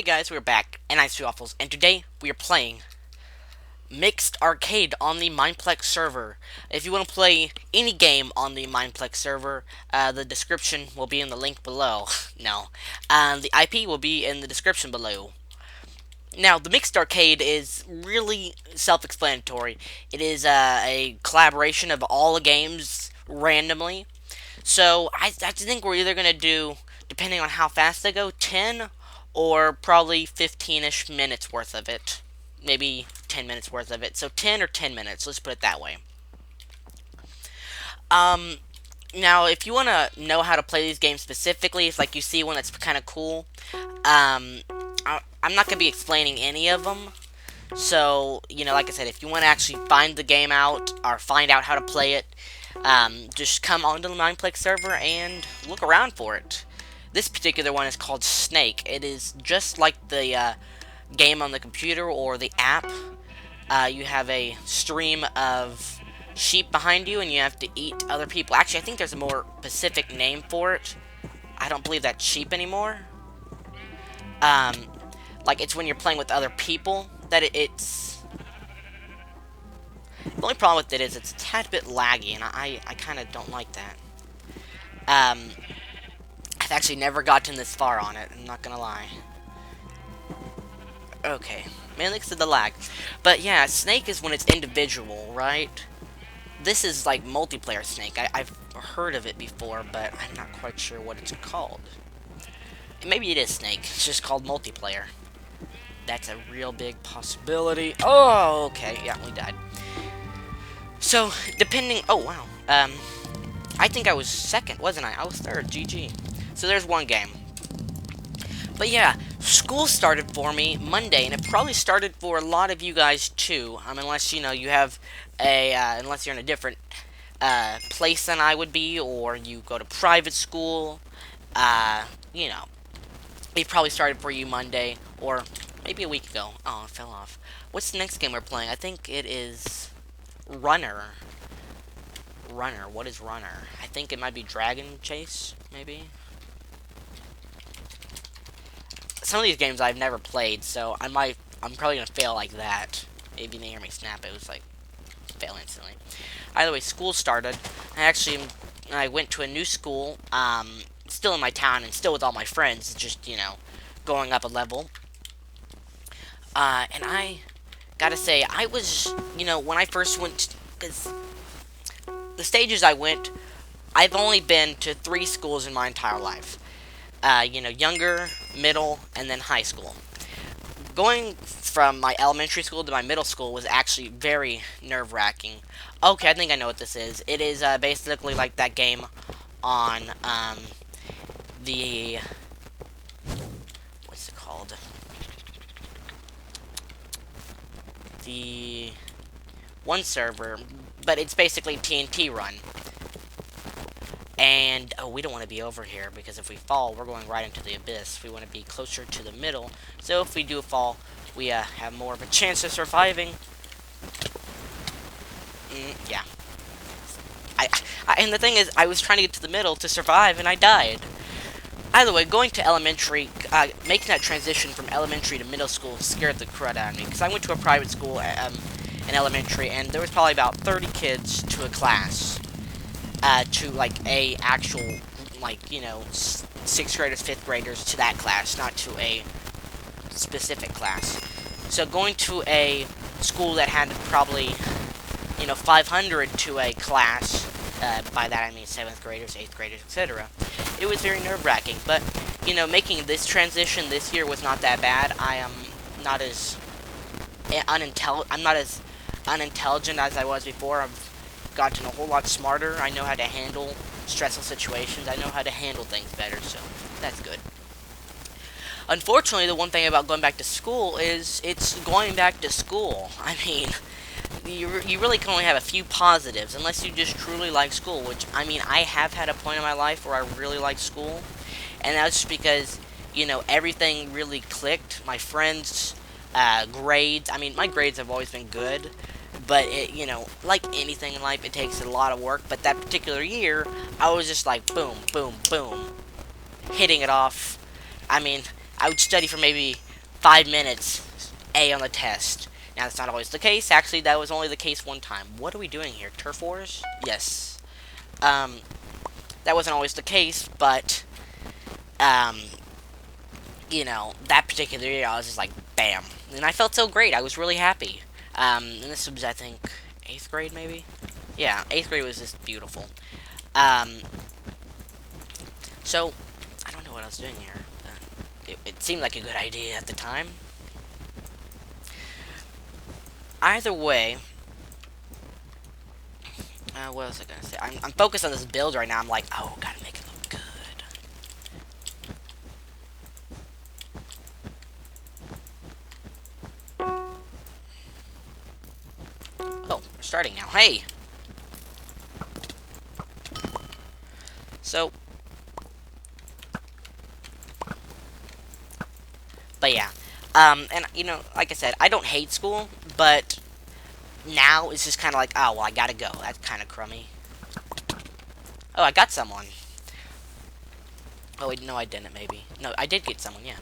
Hey guys, we're back, and I'm MrSWGames, and today we are playing Mixed Arcade on the Mineplex server. If you want to play any game on the Mineplex server, the description will be in the link below. No. The IP will be in the description below. Now, the Mixed Arcade is really self-explanatory. It is a collaboration of all the games randomly. So, I think we're either going to do, depending on how fast they go, 10 or probably 15-ish minutes worth of it. Maybe 10 minutes worth of it. So 10 or 10 minutes, let's put it that way. Um, Now, if you want to know how to play these games specifically, if like you see one that's kind of cool, I'm not going to be explaining any of them. So, like I said, if you want to actually find the game out, or find out how to play it, just come onto the Mineplex server and look around for it. This particular one is called Snake. It is just like the game on the computer or the app. You have a stream of sheep behind you, and you have to eat other people. Actually, I think there's a more specific name for it. I don't believe that's sheep anymore. Like, it's when you're playing with other people that it's... The only problem with it is it's a tad bit laggy, and I kind of don't like that. I've actually never gotten this far on it, I'm not gonna lie. Okay, mainly because of the lag. But yeah, Snake is when it's individual, right? This is like multiplayer Snake. I've heard of it before, but I'm not quite sure what it's called. Maybe it is Snake, it's just called multiplayer. That's a real big possibility. Oh, okay, yeah, we died. So, depending... Oh, wow. I think I was second, wasn't I? I was third, GG. So there's one game. But yeah, school started for me Monday, and it probably started for a lot of you guys too. Unless, you have a... unless you're in a different place than I would be, or you go to private school. It probably started for you Monday, or maybe a week ago. Oh, it fell off. What's the next game we're playing? I think it is Runner. Runner. What is Runner? I think it might be Dragon Chase, maybe? Some of these games I've never played, so I'm probably gonna fail like that. If you didn't hear me snap, it was like, fail instantly. Either way, school started. I went to a new school, still in my town and still with all my friends, just, going up a level. And I gotta say, I was, when I first went, because the stages I went, I've only been to 3 schools in my entire life. Younger, middle, and then high school. Going from my elementary school to my middle school was actually very nerve-wracking. Okay, I think I know what this is. It is, basically like that game on, the... What's it called? The one server, but it's basically TNT Run. And, oh, we don't want to be over here, because if we fall, we're going right into the abyss. We want to be closer to the middle, so if we do fall, we have more of a chance of surviving. Yeah. And the thing is, I was trying to get to the middle to survive, and I died. Either way, going to elementary, making that transition from elementary to middle school scared the crud out of me, because I went to a private school in elementary, and there was probably about 30 kids to a class. To, like, a actual, like, 6th graders, 5th graders to that class, not to a specific class. So going to a school that had probably, 500 to a class, by that I mean 7th graders, 8th graders, etc., it was very nerve-wracking. But, making this transition this year was not that bad. I am not as unintelligent as I was before. I've gotten a whole lot smarter. I know how to handle stressful situations. I know how to handle things better, so that's good. Unfortunately, the one thing about going back to school is it's going back to school. I mean, you really can only have a few positives, unless you just truly like school, which, I mean, I have had a point in my life where I really liked school, and that's just because, everything really clicked. My friends, grades, I mean, my grades have always been good, but, like anything in life, it takes a lot of work. But that particular year, I was just like, boom, boom, boom, hitting it off. I mean, I would study for maybe 5 minutes, A on the test. Now, that's not always the case. Actually, that was only the case one time. What are we doing here? Turf wars? Yes. That wasn't always the case, but, you know, that particular year, I was just like, bam. And I felt so great. I was really happy. And this was, I think, 8th grade, maybe? Yeah, 8th grade was just beautiful. So, I don't know what I was doing here. It seemed like a good idea at the time. Either way, what was I gonna say? I'm focused on this build right now. I'm like, oh, gotta make it look good. Oh, we're starting now. Hey! So, but yeah. And, you know, like I said, I don't hate school, but now it's just kind of like, oh, well, I gotta go. That's kind of crummy. Oh, I got someone. Oh, wait, no, I didn't, maybe. No, I did get someone, yeah.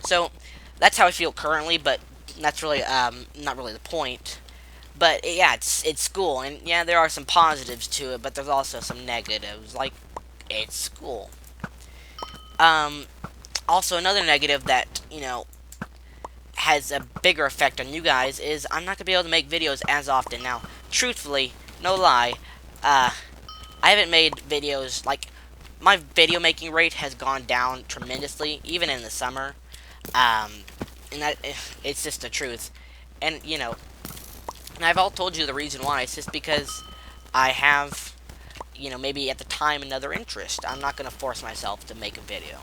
So, that's how I feel currently, but that's really, not really the point. But, yeah, it's school, and, yeah, there are some positives to it, but there's also some negatives, like, it's school. Also, another negative that, you know, has a bigger effect on you guys is I'm not going to be able to make videos as often. Now, truthfully, no lie, I haven't made videos, like, my video making rate has gone down tremendously, even in the summer, and that, it's just the truth, and, you know, and I've all told you the reason why. It's just because I have, you know, maybe at the time another interest. I'm not going to force myself to make a video.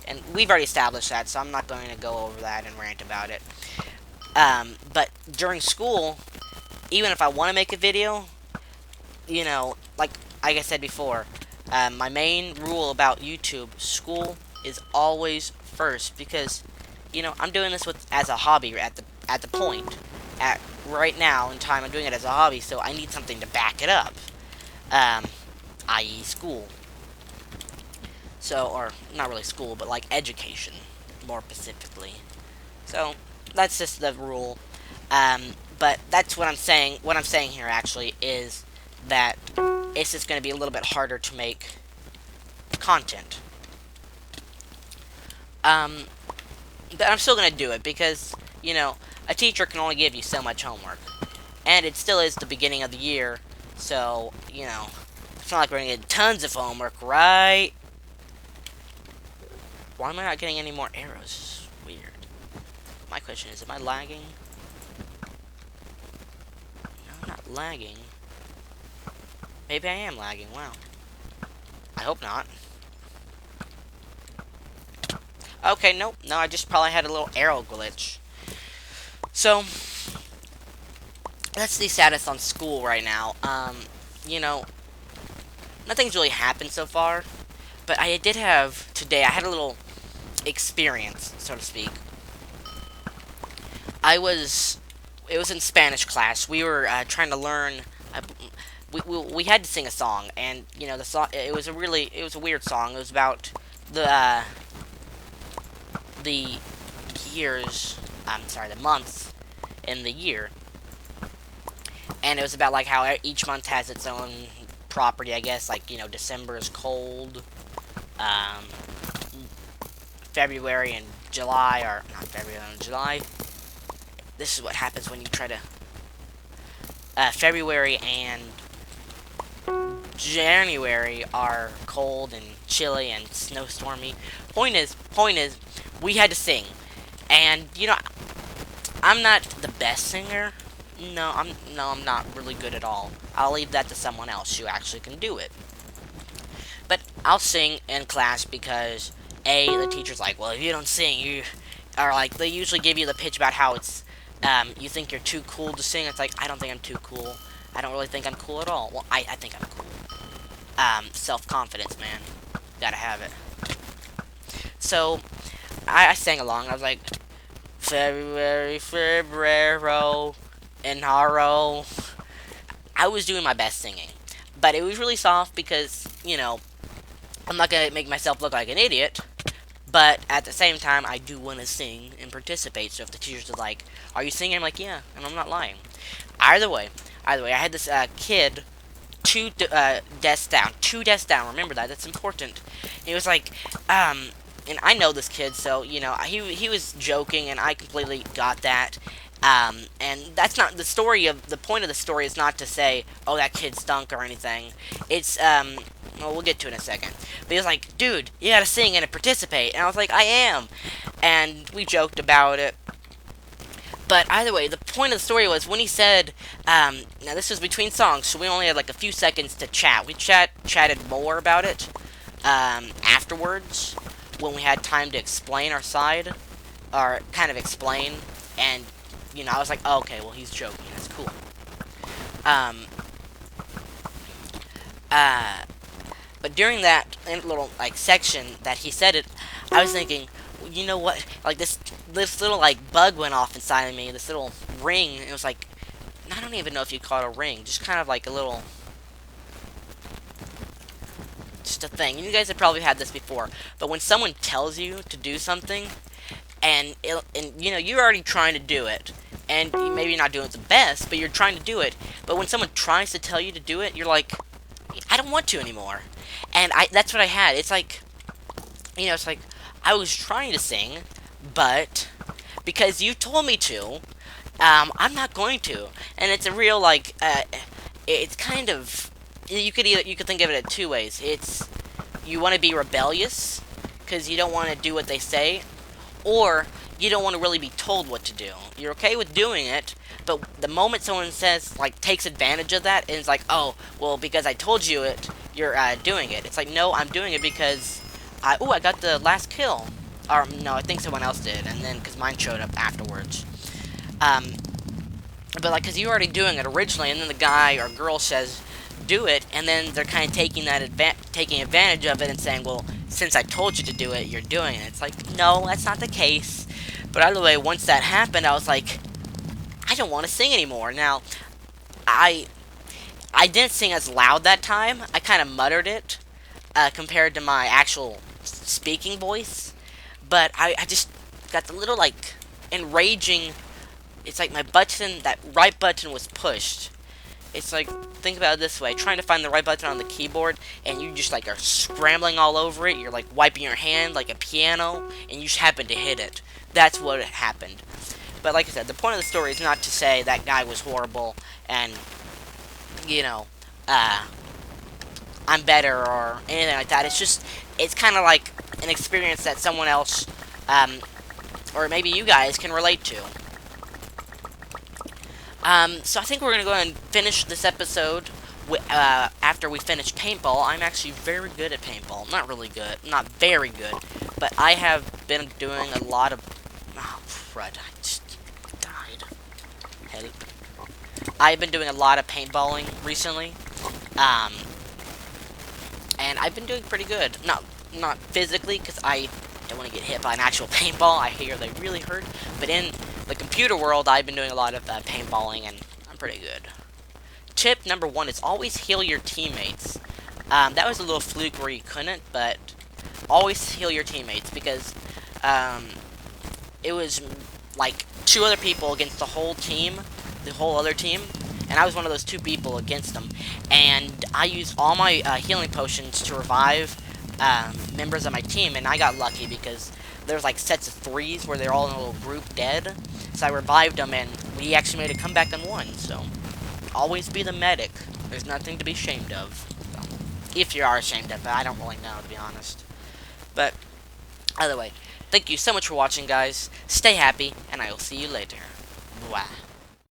And we've already established that, so I'm not going to go over that and rant about it. But during school, even if I want to make a video, you know, like I said before, my main rule about YouTube, school is always first, because, you know, I'm doing this as a hobby at the point. Right now in time, I'm doing it as a hobby, so I need something to back it up, i.e. school. So, or, not really school, but like education, more specifically. So, that's just the rule. But that's what I'm saying. What I'm saying here, actually, is that it's just going to be a little bit harder to make content. But I'm still going to do it, because, you know, a teacher can only give you so much homework. And it still is the beginning of the year, so, you know, it's not like we're going to get tons of homework, right? Why am I not getting any more arrows? Weird. My question is, am I lagging? No, I'm not lagging. Maybe I am lagging, wow. I hope not. Okay, nope. No, I just probably had a little arrow glitch. So, that's the status on school right now. You know, nothing's really happened so far. But I did have, today, I had a little experience, so to speak. It was in Spanish class. We were trying to learn, we had to sing a song, and, you know, the song, it was a weird song. It was about the years, the months in the year. And it was about, like, how each month has its own property, I guess. Like, you know, December is cold. February and July, or not February and July. This is what happens when you try to. February and January are cold and chilly and snowstormy. Point is, we had to sing, and you know, I'm not the best singer. No, I'm not really good at all. I'll leave that to someone else who actually can do it. But I'll sing in class because, A, the teacher's like, well, if you don't sing, you are like, they usually give you the pitch about how it's, you think you're too cool to sing. It's like, I don't think I'm too cool. I don't really think I'm cool at all. Well, I think I'm cool. Self-confidence, man. Gotta have it. So, I sang along. I was like, February, Enaro. I was doing my best singing. But it was really soft because, you know, I'm not going to make myself look like an idiot, But at the same time, I do want to sing and participate. So if the teachers are like, "Are you singing?" I'm like, "Yeah," and I'm not lying. Either way, I had this kid desks down. 2 desks down. Remember that. That's important. He was like, and I know this kid, so, you know, he was joking, and I completely got that. And that's not the story of, the point of the story is not to say, oh, that kid stunk or anything. It's, well, we'll get to it in a second. But he was like, dude, you gotta sing and participate. And I was like, I am. And we joked about it. But either way, the point of the story was when he said, now this was between songs, so we only had like a few seconds to chat. We chatted more about it afterwards when we had time to explain our side, or kind of explain. And you know, I was like, oh, okay, well, he's joking. That's cool. But during that little like section that he said it, I was thinking, you know what? Like this little like bug went off inside of me. This little ring. It was like, I don't even know if you call it a ring. Just kind of like a little, just a thing. You guys have probably had this before. But when someone tells you to do something, and you know you're already trying to do it, and maybe you're not doing it the best, but you're trying to do it. But when someone tries to tell you to do it, you're like, I don't want to anymore. And that's what I had. It's like, you know, it's like I was trying to sing, but because you told me to, I'm not going to. And it's a real like, it's kind of, you could think of it in 2 ways. It's, you want to be rebellious because you don't want to do what they say, or you don't want to really be told what to do. You're okay with doing it, but the moment someone says, like, takes advantage of that, and it's like, oh, well, because I told you it, you're doing it. It's like, no, I'm doing it because, I got the last kill. Or, no, I think someone else did, and then, because mine showed up afterwards. But, like, because you're already doing it originally, and then the guy or girl says, do it, and then they're kind of taking advantage of it and saying, well, since I told you to do it, you're doing it. It's like, no, that's not the case. But either way, once that happened, I was like, I don't want to sing anymore. Now, I didn't sing as loud that time. I kind of muttered it compared to my actual speaking voice. But I just got the little, like, enraging, it's like my button, that right button was pushed. It's like, think about it this way, trying to find the right button on the keyboard, and you just, like, are scrambling all over it, you're, like, wiping your hand like a piano, and you just happen to hit it. That's what happened. But like I said, the point of the story is not to say that guy was horrible, and, you know, I'm better, or anything like that. It's just, it's kind of like an experience that someone else, or maybe you guys can relate to. So I think we're going to go ahead and finish this episode after we finish paintball. I'm actually very good at paintball. Not really good. Not very good. But I have been doing a lot of... Oh, crud. I just died. Heady. I've been doing a lot of paintballing recently. And I've been doing pretty good. Not physically, because I don't want to get hit by an actual paintball. I hear they really hurt. But in the computer world, I've been doing a lot of paintballing, and I'm pretty good. Tip number 1 is always heal your teammates. That was a little fluke where you couldn't, but always heal your teammates, because it was like 2 other people against the whole team, the whole other team, and I was one of those 2 people against them, and I used all my healing potions to revive members of my team, and I got lucky because there's like sets of 3s where they're all in a little group dead. So I revived them, and we actually made a comeback and won. So always be the medic. There's nothing to be ashamed of. So, if you are ashamed of it, I don't really know, to be honest. But either way, thank you so much for watching, guys. Stay happy, and I will see you later. Bye.